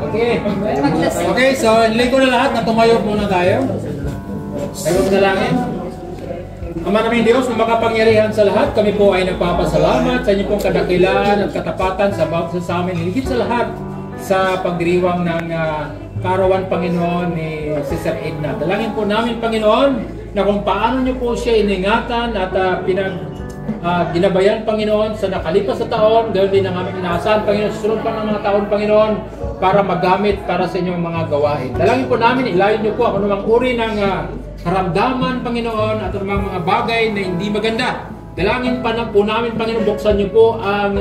Okay. Okay, so inilay ko na lahat na tumayo muna tayo. Tayo na langin. Ama namin Diyos na makapangyarihan sa lahat, kami po ay nagpapasalamat sa inyo pong kadakilan at katapatan sa bawat sa amin. Higit sa lahat sa pagdiriwang ng karawan Panginoon ni Sister Edna. Dalangin po namin Panginoon na kung paano niyo po siya iningatan at ginabayan Panginoon sa nakalipas na taon, ganoon din ang aming inaasahan Panginoon, susunod pa ng mga taon Panginoon para magamit para sa inyong mga gawain. Dalangin po namin, ilayon niyo po ako namang uri ng karamdaman Panginoon at namang mga bagay na hindi maganda. Dalangin pa na po namin Panginoon, buksan niyo po ang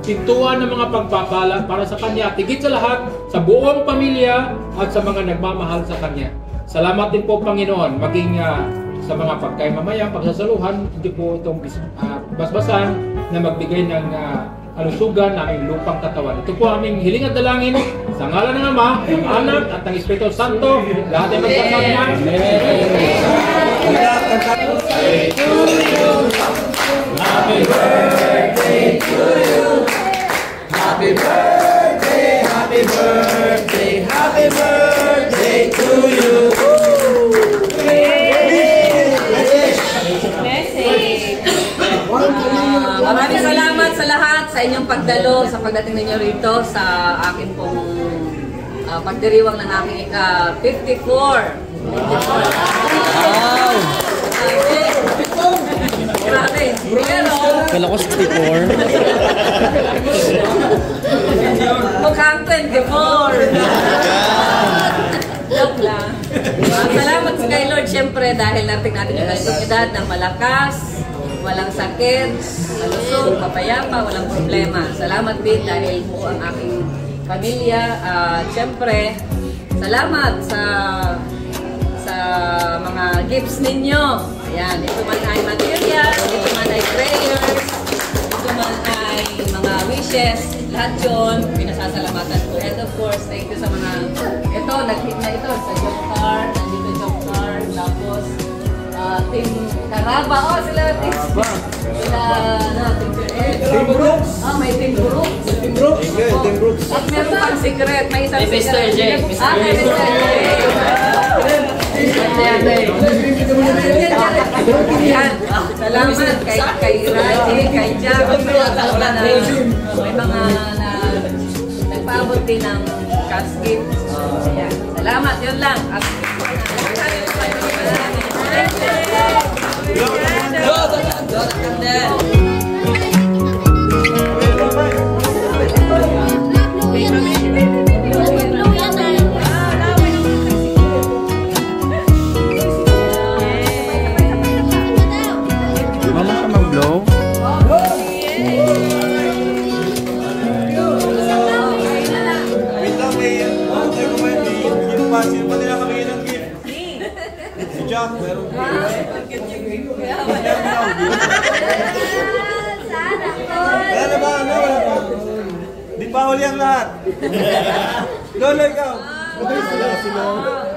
pintuan ng mga pagpapala para sa Kanya at higit sa lahat sa buong pamilya at sa mga nagmamahal sa Kanya. Salamat din po Panginoon, maging sa mga pagkain mamaya, pagsasaluhan, hindi po itong basbasan na magbigay ng alusugan na aming lupang katawan. Ito po aming hiling at dalangin sa ngalan ng Ama, ng Anak at ng Espiritu Santo. Lahat ay magkasama naman. Happy birthday to you. Happy birthday, happy birthday, happy birthday to you. Maraming salamat sa lahat sa inyong pagdalo, sa pagdating ninyo rito sa akin pong pagdiriwang ng aking ika-54. Wow! Grabe! Kala ko 64. Mukhang 24. Joke lang. Salamat sa kay Lord, siyempre, dahil natin yung kalidad ng malakas, walang sakit, malusog, papayapa, walang problema. Salamat din dahil po ang aking pamilya. Siyempre, salamat sa mga gifts ninyo. Ayan, ito man ay material, ito man ay prayers, ito man ay mga wishes, lahat yun, pinasasalamatan ko. And of course, thank you sa mga, ito, nag-hit na ito, sa job card, nandito job card, tapos, Team Karaba. Oh, sila Team Brooks. Oh, may Team Brooks. Team Brooks. Team Brooks. At meron pang secret. May isang secret. Mr. J. May Mr. J. Salamat kay Raji, kay Jack. May mga nagpaabot din ng casket. Salamat. Yun lang. Mama ka mag-blow? Sino pa nila kami ng gift? Si Jack, meron gift. Wala na ba? Ano? Wala pa. Di pa huli ang lahat. Lolo, ikaw.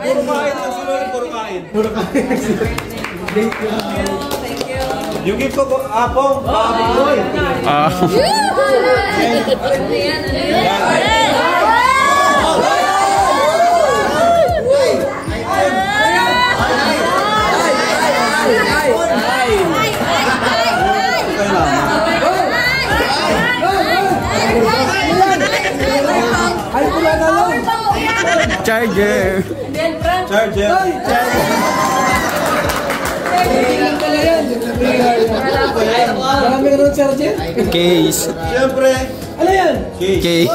Puro kain lang si Lolo, puro kain. Puro kain. Thank you. Yung gift ko, Apong, Boy. Charger. Charger. Marami ka ng charger? Case. Siyempre. Ano yan? Case.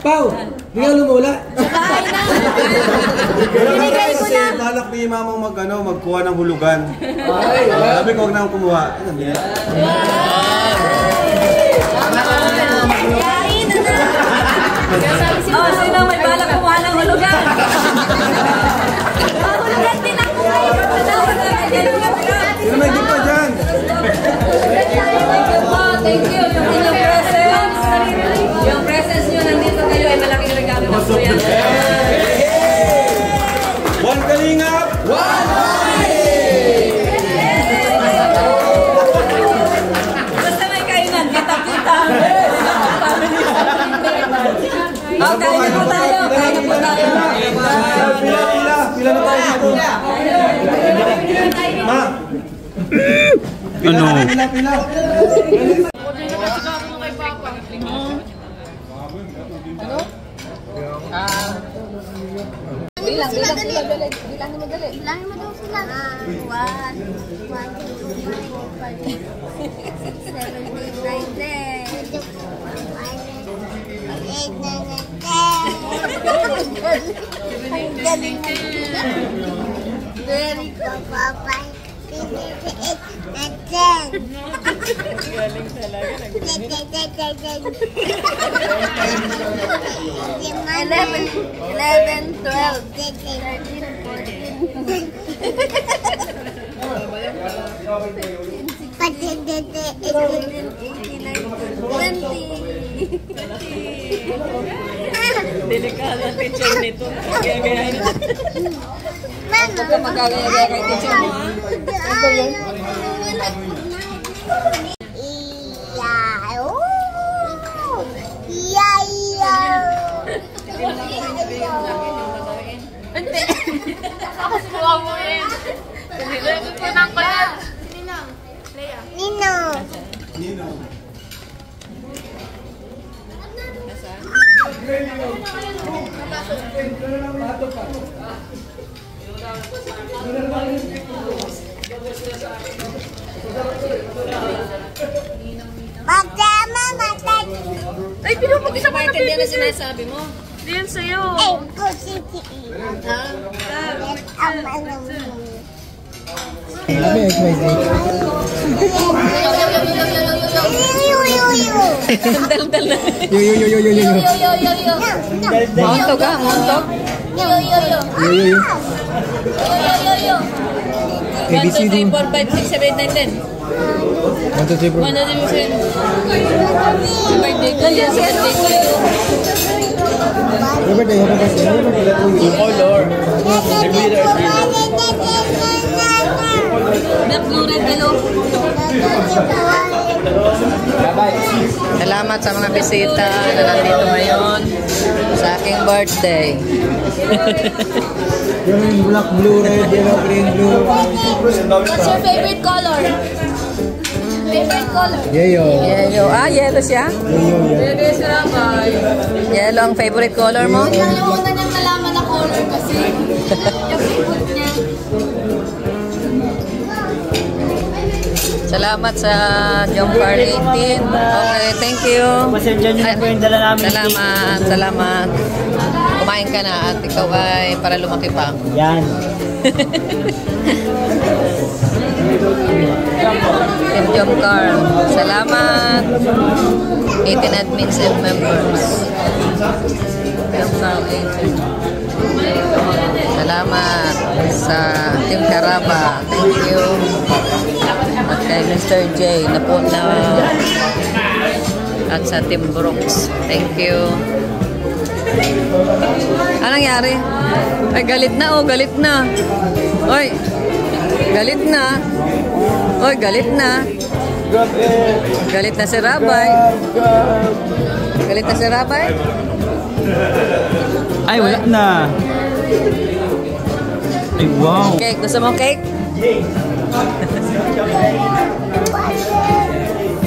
Pau, di ka lumula. Binigay ko na. Balak ni mamang magkuha ng hulugan. Sabi ko, huwag na akong kumuha. Sino may balak kumuha ng hulugan? Ano? Bilang mo dali. Bilangin mo daw sila. 1, 2, 3, 4, 5, 6, 7, 8, 9, 10. 8, 9, 10. Ang galing mo. Very good, Papa. 8, 9, 10. Galing talaga. 11, 12, 13, 14, Delikado ang teacher nito. Gaya-gaya na. Huwag ka magagaya kay teacher mo, ha? Hindi. Nakakasuwa mo yun. Nagpupunang ko na. Nino. Nino. Ay, pinupag-isa mo na pinipin. Sinasabi mo. Hindi yan sa'yo. Dal-dal na. Yo. Montog, ha? Montog. 1, 2, 3, 4, 5, 6, 7, 8, 9, 10. 1, 2, 3, 4. 1, 2, 3, 4. Birthday ko yan. Birthday ko yun. Happy birthday. Color. Blue red yellow. Salamat sa mga bisita na nandito ngayon sa aking birthday. Yung black, blue, red, yellow, green, blue. What's your favorite color? Favorite color? Yellow. Yellow. Ah, yellow siya? Yellow ang favorite color mo? Nakalimutan niyang nalaman na color kasi yung favorite niya. Salamat sa Jump Car 18. Okay, thank you. Pasensya nyo na po yung dala namin. Salamat. Kumain ka na at ikaw ay para lumaki pa. Yan. Team Jump Car. Salamat. 18 admins and members. Jump Car 18. Salamat sa Team Caraba. Thank you. At kay Mr. J na at sa Team Brooks. Thank you. Anong nangyari? Ay, galit na. Galit na. Oy, galit na. Oy, galit na. Galit na si Rabay. Galit na si Rabay? Ay, wala na. Ay, wow. Cake. Gusto mo cake?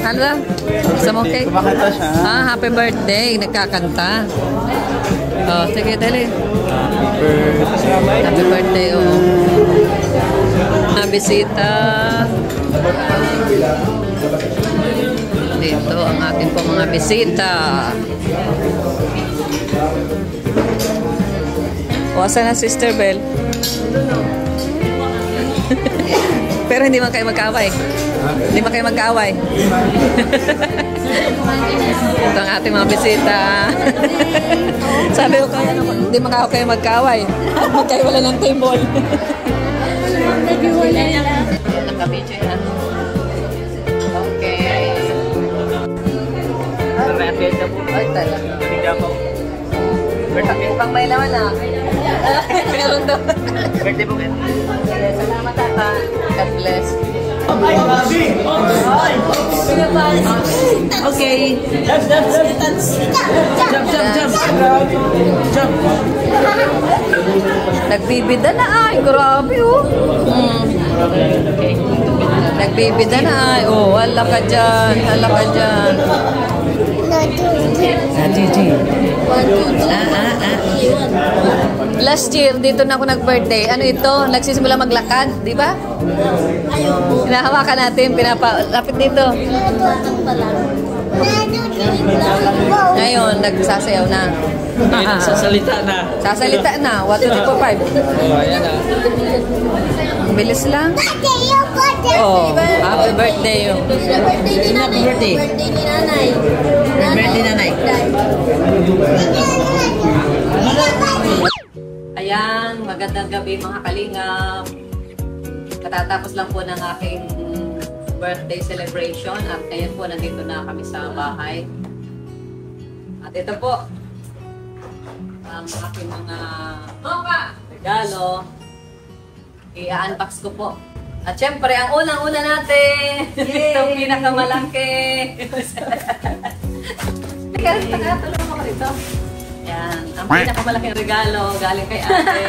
Ano? Gusto mo cake? Kumakanta siya. Ah, happy birthday. Nagkakanta. Oh, sige, dali. Happy birthday, oh. Mga bisita. Dito ang ating po mga bisita. O, asan na Sister Belle? Pero hindi man kayo magkaaway. Hindi man kayo magkaaway. Ito ang ating mga bisita. Sabi ko kaya hindi man kayo magkaaway. Magkaiwala ng table. Nakabidyo yan. Okay. Ay, talaga. Pang may laman na. Meron daw. Birthday po kayo. Salamat, Tata. God bless. Okay. Jump. Nagbibida na ay. Grabe, oh. Okay. Nagbibida na ay. Oh, hala ka dyan. Hala ka dyan. Last year, dito na ako nag-birthday. Ano ito? Nagsisimula maglakad, di ba? Ayoko. Hinahawakan natin, pinapalapit dito. Ngayon, nagsasayaw na. Sasalita na. Sasalita na. 1, 2, 3, 4, 5. Oh, ayan na. Ang bilis lang. Birthday, yung birthday. Oh, happy birthday yun. Birthday ni nanay. Birthday. Birthday ni nanay. Birthday nanay. Ayan, magandang gabi mga kalingap. Katatapos lang po ng aking birthday celebration at ngayon po nandito na kami sa bahay. At ito po ang aking mga regalo. I-unbox ko po. At syempre, ang unang-una natin, itong pinakamalaki. Teka, tulungan mo ko dito. Yan, ang pinakamalaking regalo galing kay ate.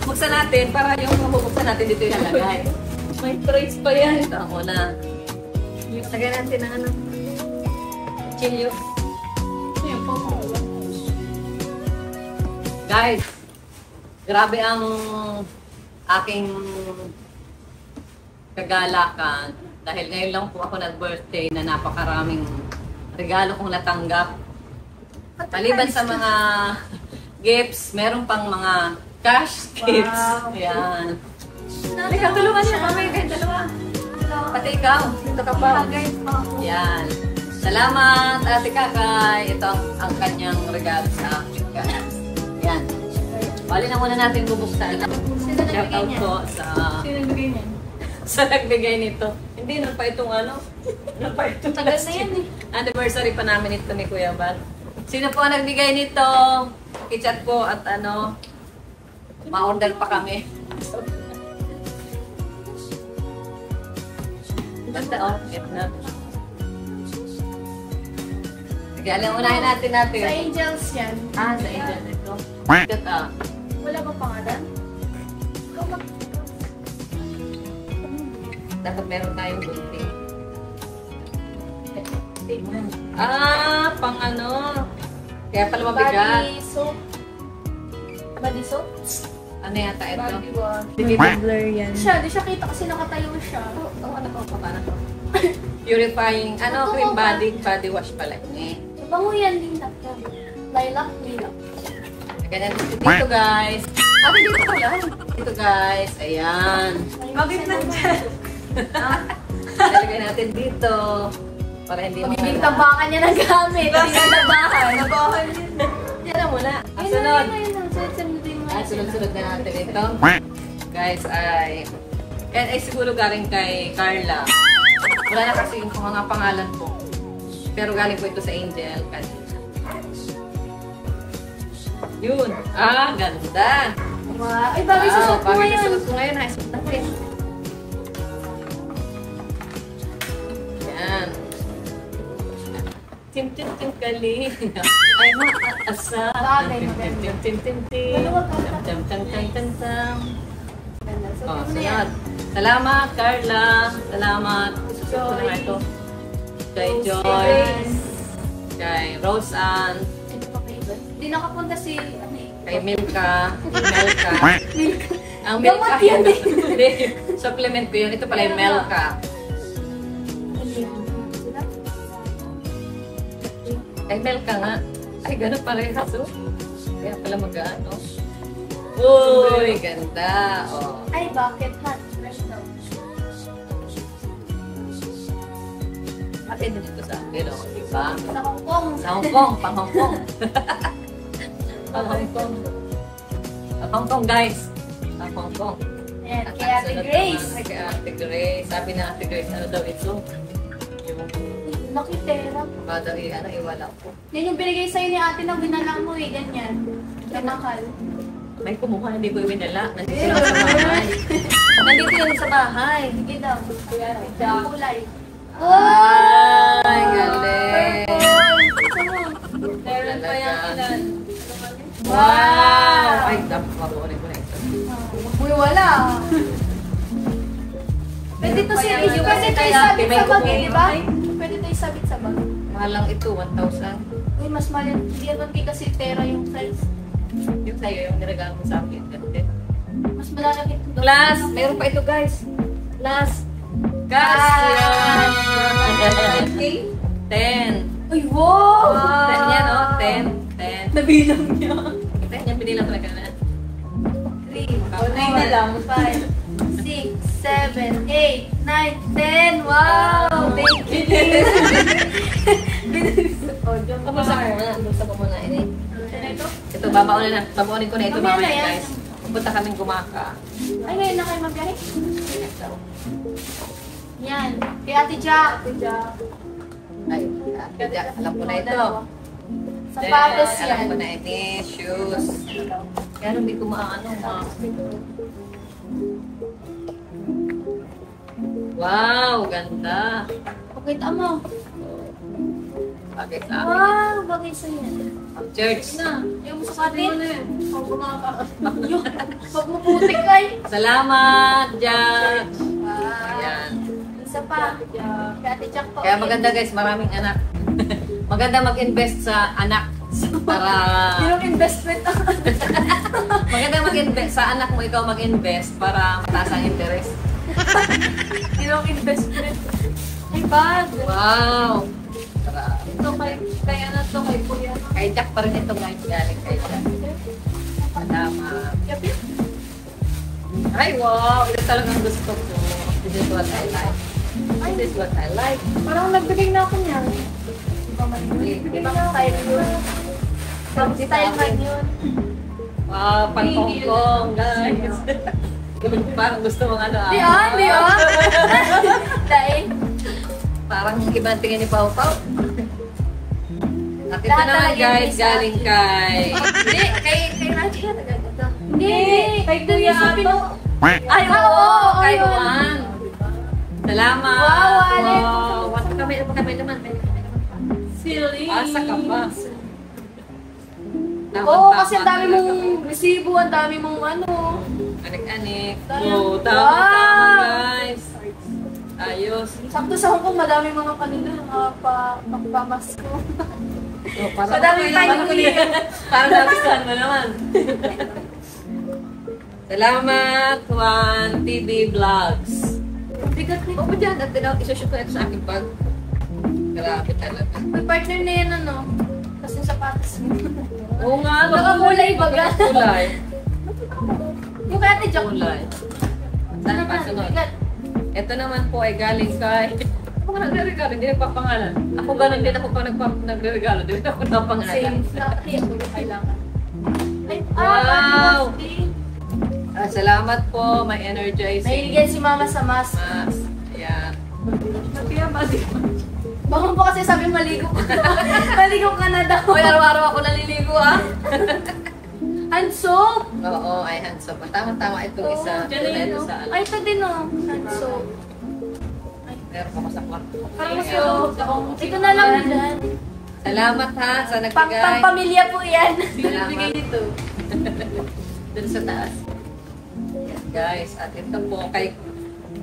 Buksan natin para yung mabubuksan natin dito yung nalagay. May trace pa yan. Ito ang una. Lagyan natin ng ano. Chilyo. Guys, grabe ang aking kagalakan dahil ngayon lang po ako nag-birthday na napakaraming regalo kong natanggap. Maliban sa mga gifts, meron pang mga cash gifts. Ayan. Halika, tulungan niyo. Mamaya kayo dalawa. Pati ikaw. Dito ka pa. Ayan. Salamat, Ate Kakay. Ito ang kanyang regalo sa akin. Ayan. Bali na muna natin bubuksan. Shout out po sa... Sino nagbigay niyan? sa nagbigay nito. Hindi, na pa itong ano. Na pa itong Tagal na yan eh. anniversary pa namin ito ni Kuya Bal. Sino po ang nagbigay nito? I-chat po at ano, ma-order pa kami. Basta oh, get na. Sige, alam, unahin natin. Sa Angels yan. Ah, sa Angel ito. Get ah. Wala ba pangalan? Dapat meron tayong gunting. Ah, pang ano. Kaya pala mabigat. Body soap. Body soap? Ano yata ito? Body wash. Hindi blur yan. Di siya kita kasi nakatayo siya. Ano po? Paano to? Purifying, ano, cream body wash pala. Bango yan, lilac yan. Lilac. Ganyan dito guys. Ate, dito pala. Dito guys. Ayan. Bakit nandiyan? Talagay natin dito. Para hindi mo Hindi tabakan niya ng gamit. Hindi na tabakan. Nabakan yun. Yan na muna. Ang sunod. Sunod-sunod na natin ito. Guys, yan ay siguro galing kay Carla. Wala na kasi yung mga pangalan po. Pero galing po ito sa Angel. Yun. Ah, ganda. Wow. Ay, bagay sa suot ko bagay ngayon. sa suot ko ngayon. Ay, suot natin. Yan. Tim-tim-tim kali. Ay, maasa. Bagay, maganda. Tim-tim-tim-tim. Maluwag ka. Tam-tam-tam-tam-tam. So, Oh, ano yan? sunod. Salamat, Carla. Salamat. Susunod ko na ito. Kay Joyce. Kay Rose Ann. Hindi nakapunta si... ano eh. Kay Milka. Melka. Ang Gamot Milka. yan eh. Hindi. Supplement ko yun. Ito pala yung Melka. Ay, Melka nga. Ay, gano'n pala yung haso. Kaya pala mag-ano. Uy, ganda. Oh. Ay, bakit hot? Fresh daw. Pati din ito sa akin, oh. Diba? Sa Hong Kong. Sa Hong Kong. Pang Hong Kong. Pang Hong Kong. Sa Hong Kong, guys. Sa Hong Kong. Ayan, At kay Ate sunod Grace. naman, kay Ate Grace. Sabi na Ate Grace, ano daw ito? Yung Nakitera. baka daw ano, iwala ko. Yan yung binigay sa'yo ni ate na binala mo eh, ganyan. Tinakal. May kumuha, hindi ko iwinala. Nandito lang sa bahay. Nandito yan sa bahay. Sige daw. Ang kulay. Ay, galing. Meron pa yung ilan. Wow! Ay, dapat mabuorin ko na ito. Uy, wala. Pwede to si Yung pwede kasi to tayo, isabit may sa bag, kumay. di ba? Pwede to isabit sa bag. Mahal lang ito, 1,000. Uy, mas mahal yan. Hindi yan kay kasi pera yung price. Yung sa'yo, yung niregalo mo sa akin. Ganda. Mas malalaki ito. Plus, meron pa ito guys. Plus, cash! 10. Uy, wow! 10 yan, oh. 10. Nabilang niya. 10 yan, binilang talaga na. 3, 4, na lang. 5, 6, 7, 8, 9, 10. Wow! Thank you. Kamusta ko muna? Kamusta ko muna ini? Ito? Ito, babaunin ko na ito Mamaya na mamaya yan. guys. Punta kaming gumaka. Ay, ngayon na kayo magbiyahe? Yan. Kay Ate Jack. Ay, alam ko na ito. Sapatos Then, alam yan. ko na ini, shoes. Kaya hindi ko maano, Wow, ganda. Okay, tama. Bagay sa akin. Wow, bagay sa yan. Church. Yung sa atin. Yung pag maputik kay. Salamat, Jack. Wow. Ayan. Isa pa. Kay Ate Jack po. Kaya maganda guys, maraming anak. Maganda mag-invest sa anak. Para... Yung investment. Maganda mag-invest sa anak mo, ikaw mag-invest para mataas ang interest. Yung investment. Ay, bag. Wow! Para, Ito kay ano to, kay Kuya. kay Jack pa rin ito guys, galing kay Jack. Salamat. Yap, yap. Ay, wow! Ito talagang gusto ko. This is what I like. This is what I like. Parang nagbigay na ako niyan. Ibang style yun. Ibang style man yun. Wow, pang Hong Kong, guys. Parang gusto mong ano Di ah, di ah. Dahil. Parang ibang tingin ni Pau Pau. At ito Lahat naman talaga guys, yung galing kay... Hindi, kay Raji na tagaganda. Hindi, kay Kuya Ato. Ay, oo! Kay yun. Juan. Salamat! Wow, Alex. Wow! Wata kami naman. Silly. Asa ka pa. Oo, kasi ang dami mong resibo, ang dami mong ano. Anik-anik. Tayo. Oh, tama guys. Ayos. Sakto sa Hong Kong, madami mga kanila, mga pagpamasko. Oh, parang Madaming parang- time. Parang nabistuhan mo naman. Salamat, Juan TV Vlogs. Bigat ni. O ba dyan? At isushoot ko ito sa aking bag. Grabe talaga. May partner na yan, ano? Kasi yung sapatos mo. Oo nga. Nakakulay baga. Kulay. Yung kay Ate Jack. Kulay. Saan pa sunod? Bigat. Ito naman po ay galing kay... Ako nga nagre-regalo, hindi nagpapangalan. Ako ganun din ako pag nagre-regalo, hindi ako nagpapangalan. Same. Nakakaya ko yung kailangan. Ay, Wow! Basti. Salamat po, may energizing. Mahilig yan si Mama sa mask. Mas. Ayan. Baka po kasi sabi maligo ka. Maligo ka na daw. Hoy, araw-araw ako naliligo ah. Hand soap. Oo, ay hands up. Tama-tama itong isa. Diyan na Ito yun, ito oh. sa Ay, ito din oh. Hand soap. Meron ako sa kwarto. Parang mas ito na lang dyan. Salamat ha sa nagbigay. Pang-pamilya po yan. Salamat. dito. Dun sa taas. Yes, guys. At ito po kay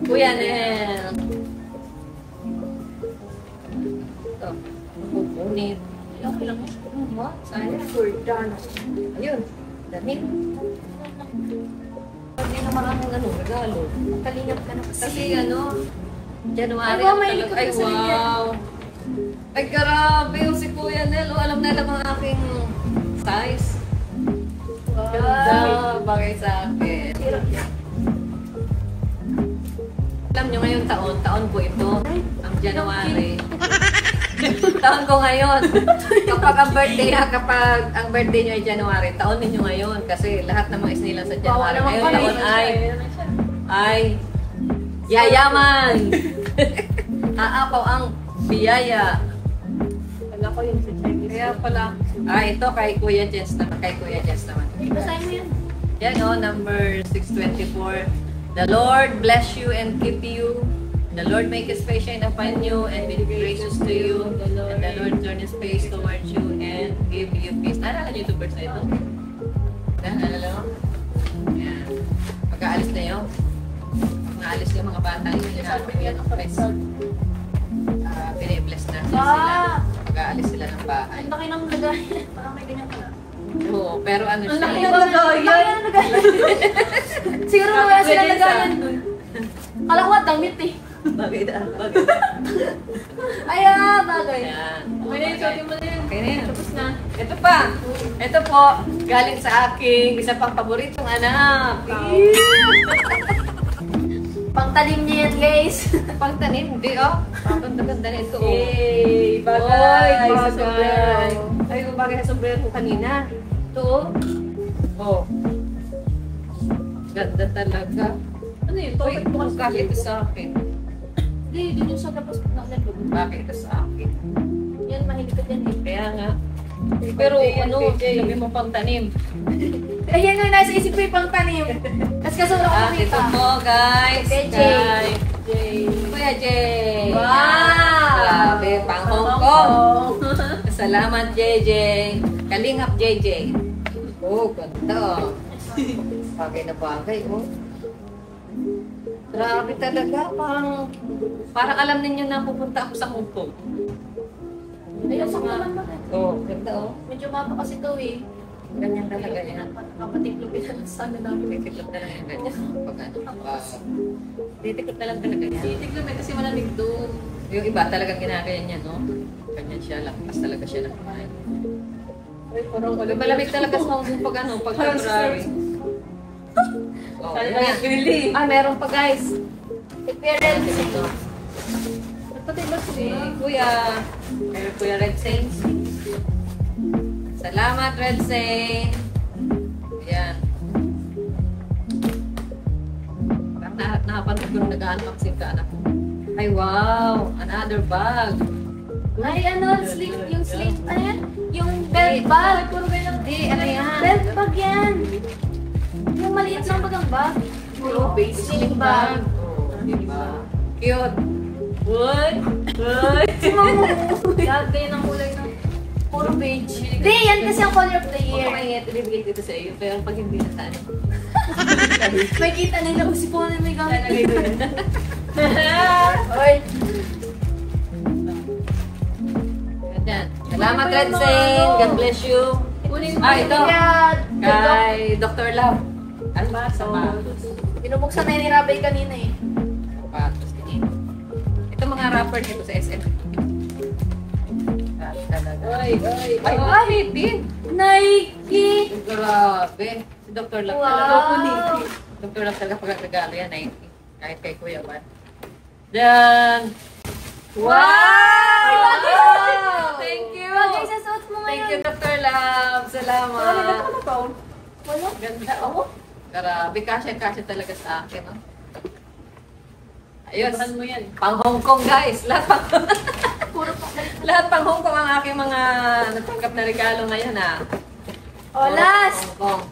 Kuya Nel. Ito. Pupunit. Okay lang mo. Sayang. Ayun. Dami. Hindi naman ang regalo. Kalingap ka na kasi. Kasi January Ay, wow, ang may talaga. likod Ay, ka sa linya. wow. Ay, grabe yung si Kuya Nel. Oh, alam na ang aking size. Ganda. Bagay sa akin. Alam nyo ngayon taon ko ito. Ang January. Taon ko ngayon. Kapag ang birthday nyo ay January, taon ninyo ngayon. Kasi lahat ng mga isnilan sa January. Ngayon taon ay yayaman. Aapaw ang biyaya. Wala ko yun sa Chinese. Kaya pala. Ito kay Kuya Jens naman. Basahin mo yan. Yan number 624. The Lord bless you and keep you. The Lord make His face shine upon you and be gracious to you. And the Lord turn His face towards you and give you peace. Naalala niyo ito verse na ito? Naalala mo? Yan. Pagkaalis na yun. Naalis yung mga bata yung binibless na sila. Pag-aalis sila ng bahay. Ang laki ng lagay. Parang may ganyan pala. Oo, pero ano siya? Ang laki ng lagayan. Siguro wala sila lagayan dun. Kala ko damit eh. Bagay na. Ay, bagay. Ayan. Okay na yun, sabi mo na yun. Okay na yan. Tapos na. Ito pa. Ito po, galing sa aking isa pang paboritong anak. Pangtalim niya yan, guys. Pangtanim, hindi oh. Pangtaganda na ito. Yay! Bagay Bagay sa sa sombrero. sombrero. Ay, yung bagay sa sombrero ko kanina. Ito oh. Oh. Ganda talaga. Ano yun? Uy, bakit ito sa akin? Hindi, dito sa tapos na nalog. Bakit ito sa akin? Yan, mahilig ka dyan eh. Kaya nga. Pero ano, sabi mo pangtanim. Ayan yung nasa isip ko yung pangtanim. Tapos kasunod ko Ito makita. po guys. Kay Guys. Jay. Kuya Jay. Wow! Grabe, pang Hong Kong. Salamat JJ. Kalingap JJ. Oh, ganda. Bagay na bagay, oh. Grabe talaga, parang alam ninyo na pupunta ako sa Hong Kong. Ayun, sa naman ba? Oh, ganda oh. Medyo mapa kasi ito eh. Ganyan talaga yan. Kapatiklop yan sana namin. Titikot na lang yung ganyan. Pag ano, titikot na lang talaga yan. Titiklop eh kasi malamig doon. Yung iba talagang ginagayan niya, no? Ganyan siya, lakas talaga siya ng kumain. Ay, parang May malamig talaga sa Hong Kong pag ano, pag February. Oh, Sana yun na nga. yung pili. Ah, meron pa guys. Parents. Ito. Nagpatiklop Si siya. Kuya. Meron Kuya Red Saints. Salamat, Red Saint. Ayan. Parang nakapanood ko nung nag-unboxing ka anak ko. Ay, wow! Another bag. Ay, ano, yung sling, ano yan? Yung belt bag. Hindi, ano yan? Belt bag yan. Yung maliit lang bagang bag. Puro basic Sling bag. Oh, diba? Cute. What? What? Si Mamo. Ganyan ang kulay ng puro beige. Hindi, yan kasi ang color of the Huwag year. ka maingat, ibibigay dito sa iyo. Pero pag hindi na sana. May kita nila kung si Pona may gamit. Lalagay ko yun. Oy. Ganyan. Salamat, Red Saint. God bless you. Ah, ito. Kay Dr. Love. Ano ba? Sapatos. Binubuksan na yun ni Rabay kanina eh. Sapatos. Ganyan. Ito mga rapper nito sa SM. Ay, din. Nike! Grabe. Si Dr. Love Wow! talaga. Dr. Love talaga pag regalo yan, 90. Kahit kay Kuya Ban. Then, wow! Thank you! Bagay sa suot mo Thank ngayon. you, Dr. Love. Salamat. Wala? Ganda, oh. Grabe, kasya-kasya talaga sa akin, oh. Ayos. mo yan. Pang Hong Kong, guys. Puro pa. Lahat pang Hong Kong ang aking mga natanggap na regalo ngayon, ah. Oh, last! Hong Kong.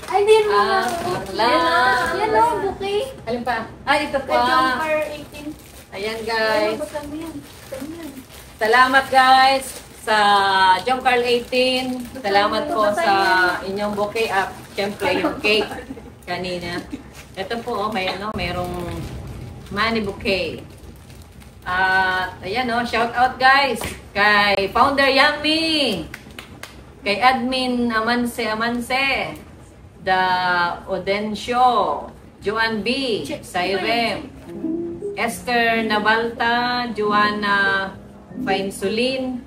Ay, hindi mo Ah, last. Yan o, bouquet. Alin pa? Ay, ito Kay pa. Jumper 18. Ayan, Ay, guys. ba't lang yan? Saan yan? Salamat, guys, sa John Carl 18. Salamat po sa inyong bouquet at syempre yung cake kanina. Ito po, oh, may ano, merong money bouquet. At ayan, oh, shout out guys kay Founder Yummy, kay Admin Amanse, The Odencio, Joan B, Sairem, Esther Nabalta, Joanna Fainsulin,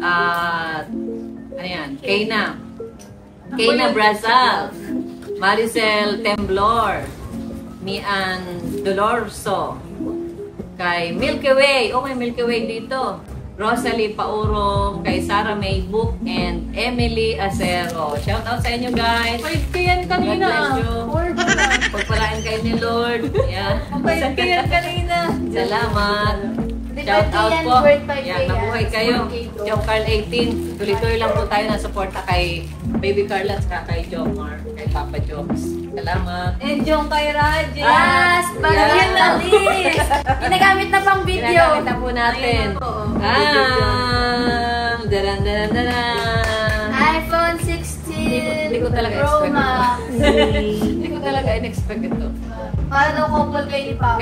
at ano yan, Kayna Brazal, Maricel Temblor, Mian Dolorso, kay Milky Way, oh may Milky Way dito, Rosalie Pauro, kay Sarah May Book, and Emily Acero. Shout out sa inyo guys. Wait, kayan kanina. God bless you. Or ba na? Pagpalain kayo ni Lord. Yan. Wait, kayan kanina. Salamat. Di Shout ba out yan, po. birth by Yan, day, mabuhay yan. kayo. Birthday ko. John Carl 18. Tuloy-tuloy lang po tayo na suporta kay Baby Carla at kay Jomar, kay Papa Jobs. Salamat. And yung kay Raji. Yes, Bagay na list. Ginagamit na pang video. Ginagamit na po natin. Ayun po. Daran. iPhone 16 Hindi ko talaga Pro expect Max. Hindi ko talaga in-expect ito. Paano couple kayo ni Papa?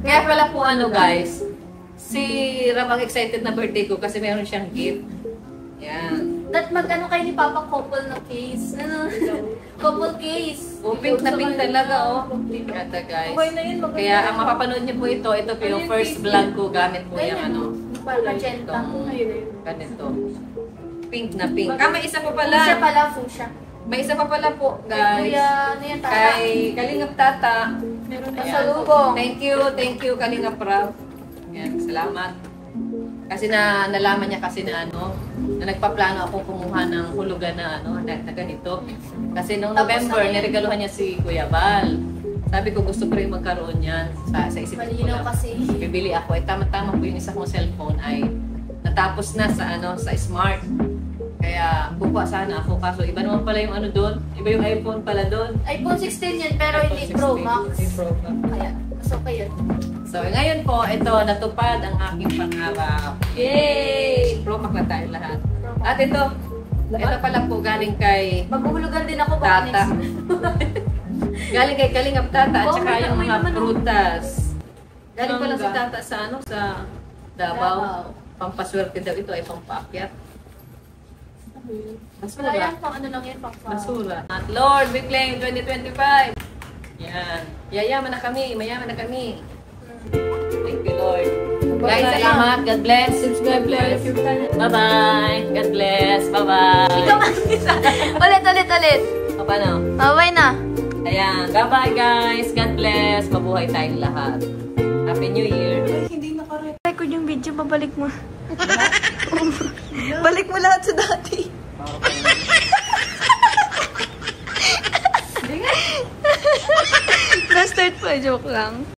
Kaya pala po ano guys, si Ramang excited na birthday ko kasi meron siyang gift. Yan. Mag-ano kayo ni Papa couple na case? Ano? Couple case. Oh, pink na pink talaga oh. Kata guys. Okay na yun. Maganda. Kaya ang mapapanood niyo po ito po yung first vlog ko gamit po yung ano. Magenta. Ganito. Pink na pink. May isa pa pala. Fuchsia pala, fuchsia. May isa pa pala po guys. Kuya, ano yan, Tata? Kay Kalingap Tata. Meron na Ayan. salubong. Thank you Kalingap Rab. Yan, salamat. Kasi nalaman niya kasi na nagpaplano ako kumuha ng hulugan na na ganito. Kasi nung November, niregaluhan niya si Kuya Bal. Sabi ko gusto ko rin magkaroon yan sa isip ko. Malinaw kasi. Bibili ako. Tama-tama po yung isa kong cellphone ay natapos na sa Smart. Kaya kukuha sana ako. Kaso iba naman pala yung doon. Iba yung iPhone pala doon. iPhone 16 yan, pero hindi Pro Max. Hindi Pro Max. Kaya, mas okay yun. So, ngayon po, ito, natupad ang aking pangarap. Yay! Pro Max na tayo lahat. At ito pala po galing kay Maghuhulugan din ako Tata. Galing kay Kalingap Tata at saka yung mga prutas. Galing pala si Tata sa sa Davao. Pampaswerte daw ito ay pampaakyat. Wala yan, pang ano lang yan, pang Basura. At Lord, we claim 2025. Yan. Yayaman na kami. Mayaman na kami. Thank you, Lord. Guys, salamat. God bless. Subscribe, bless. Bye-bye. God bless. Bye-bye. Ikaw ulit. Paano? Bye na. Ayan. Bye-bye, guys. God bless. Mabuhay tayong lahat. Happy New Year. Record yung video, babalik mo. Balik mo lahat sa dati. Na-start pa, joke lang.